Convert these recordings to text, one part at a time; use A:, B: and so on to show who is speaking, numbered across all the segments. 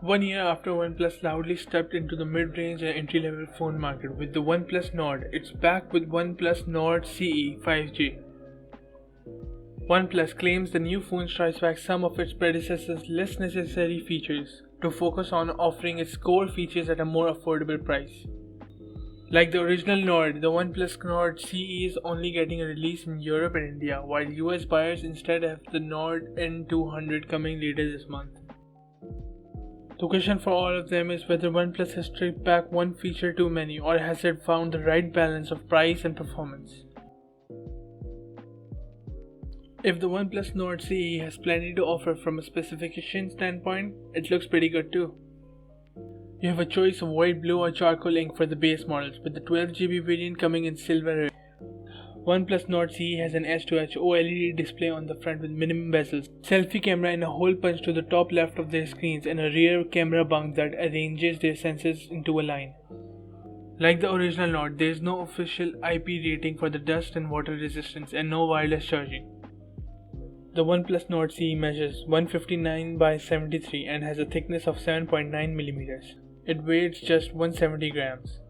A: 1 year after OnePlus loudly stepped into the mid-range and entry-level phone market with the OnePlus Nord, it's back with OnePlus Nord CE 5G. OnePlus claims the new phone strikes back some of its predecessors' less necessary features to focus on offering its core features at a more affordable price. Like the original Nord, the OnePlus Nord CE is only getting a release in Europe and India, while US buyers instead have the Nord N200 coming later this month. The question for all of them is whether OnePlus has stripped back one feature too many, or has it found the right balance of price and performance. If the OnePlus Nord CE has plenty to offer from a specification standpoint, it looks pretty good too. You have a choice of white, blue or charcoal ink for the base models, with the 12GB variant coming in silver. OnePlus Nord CE has an S2H OLED display on the front with minimum bezels, selfie camera and a hole punch to the top left of their screens, and a rear camera bunk that arranges their sensors into a line. Like the original Nord, there is no official IP rating for the dust and water resistance and no wireless charging. The OnePlus Nord CE measures 159 by 73 and has a thickness of 7.9mm. It weighs just 170 grams.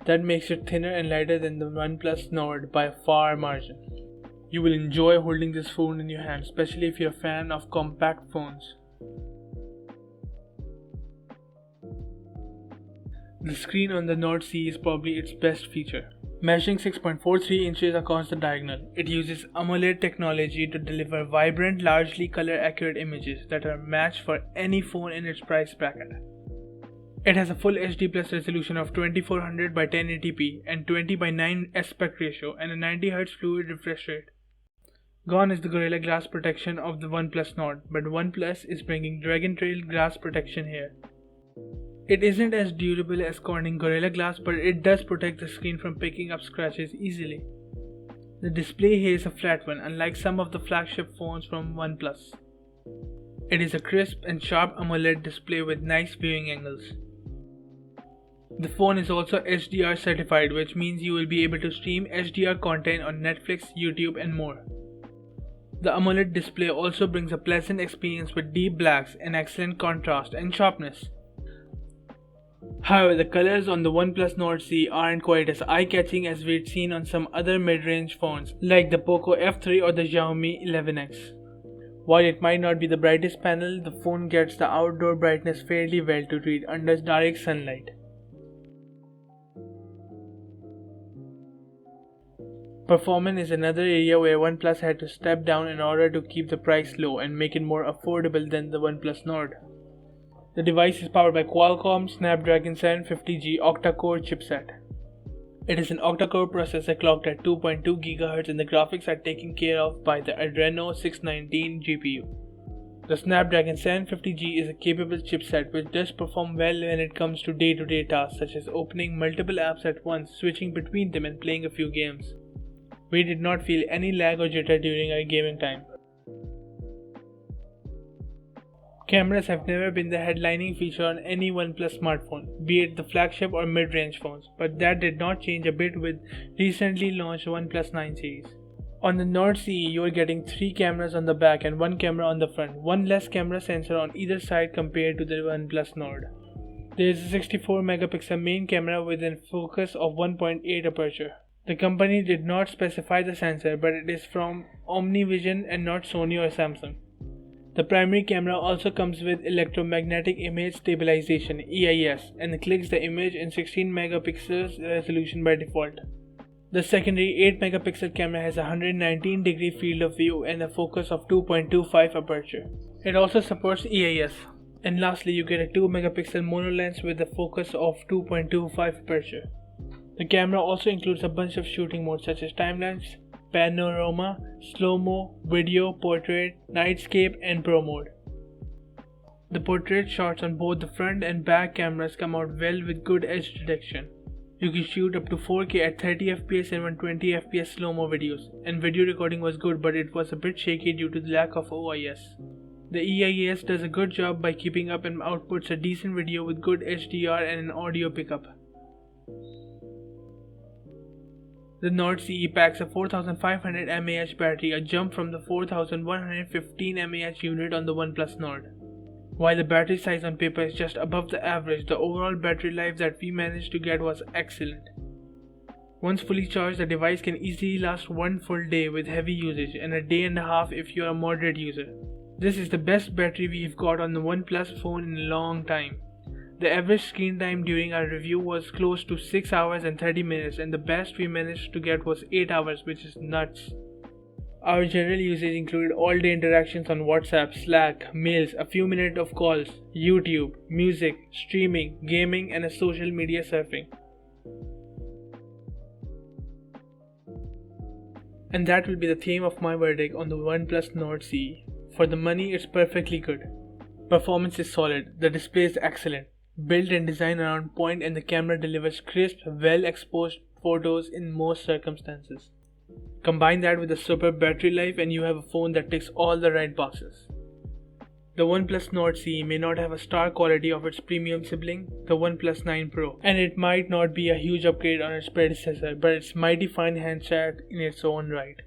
A: That makes it thinner and lighter than the OnePlus Nord by a far margin. You will enjoy holding this phone in your hand, especially if you're a fan of compact phones. The screen on the Nord CE is probably its best feature. Measuring 6.43 inches across the diagonal, it uses AMOLED technology to deliver vibrant, largely color-accurate images that are matched for any phone in its price bracket. It has a full HD Plus resolution of 2400 by 1080p and 20 by 9 aspect ratio and a 90Hz fluid refresh rate. Gone is the Gorilla Glass protection of the OnePlus Nord, but OnePlus is bringing Dragon Trail glass protection here. It isn't as durable as Corning Gorilla Glass, but it does protect the screen from picking up scratches easily. The display here is a flat one, unlike some of the flagship phones from OnePlus. It is a crisp and sharp AMOLED display with nice viewing angles. The phone is also HDR certified, which means you will be able to stream HDR content on Netflix, YouTube and more. The AMOLED display also brings a pleasant experience with deep blacks and excellent contrast and sharpness. However, the colors on the OnePlus Nord CE aren't quite as eye-catching as we'd seen on some other mid-range phones like the Poco F3 or the Xiaomi 11X. While it might not be the brightest panel, the phone gets the outdoor brightness fairly well to read under direct sunlight. Performance is another area where OnePlus had to step down in order to keep the price low and make it more affordable than the OnePlus Nord. The device is powered by Qualcomm Snapdragon 750G octa-core chipset. It is an octa-core processor clocked at 2.2 GHz and the graphics are taken care of by the Adreno 619 GPU. The Snapdragon 750G is a capable chipset which does perform well when it comes to day-to-day tasks such as opening multiple apps at once, switching between them and playing a few games. We did not feel any lag or jitter during our gaming time. Cameras have never been the headlining feature on any OnePlus smartphone, be it the flagship or mid-range phones, but that did not change a bit with recently launched OnePlus 9 series. On the Nord CE, you are getting 3 cameras on the back and 1 camera on the front, one less camera sensor on either side compared to the OnePlus Nord. There is a 64 megapixel main camera with a focus of 1.8 aperture. The company did not specify the sensor, but it is from OmniVision and not Sony or Samsung. The primary camera also comes with electromagnetic image stabilization (EIS) and clicks the image in 16 megapixels resolution by default. The secondary 8 megapixel camera has a 119 degree field of view and a focus of 2.25 aperture. It also supports EIS. And lastly, you get a 2 megapixel mono lens with a focus of 2.25 aperture. The camera also includes a bunch of shooting modes such as time-lapse, panorama, slow-mo, video, portrait, nightscape and pro mode. The portrait shots on both the front and back cameras come out well with good edge detection. You can shoot up to 4K at 30fps and 120fps slow-mo videos, and video recording was good, but it was a bit shaky due to the lack of OIS. The EIS does a good job by keeping up and outputs a decent video with good HDR and an audio pickup. The Nord CE packs a 4500 mAh battery, a jump from the 4115 mAh unit on the OnePlus Nord. While the battery size on paper is just above the average, the overall battery life that we managed to get was excellent. Once fully charged, the device can easily last one full day with heavy usage and a day and a half if you are a moderate user. This is the best battery we've got on the OnePlus phone in a long time. The average screen time during our review was close to 6 hours and 30 minutes, and the best we managed to get was 8 hours, which is nuts. Our general usage included all-day interactions on WhatsApp, Slack, mails, a few minutes of calls, YouTube, music, streaming, gaming, and a social media surfing. And that will be the theme of my verdict on the OnePlus Nord CE. For the money, it's perfectly good. Performance is solid, the display is excellent, built and designed around point, and the camera delivers crisp, well-exposed photos in most circumstances. Combine that with a superb battery life and you have a phone that ticks all the right boxes. The OnePlus Nord CE may not have a star quality of its premium sibling, the OnePlus 9 Pro, and it might not be a huge upgrade on its predecessor, but it's mighty fine handset in its own right.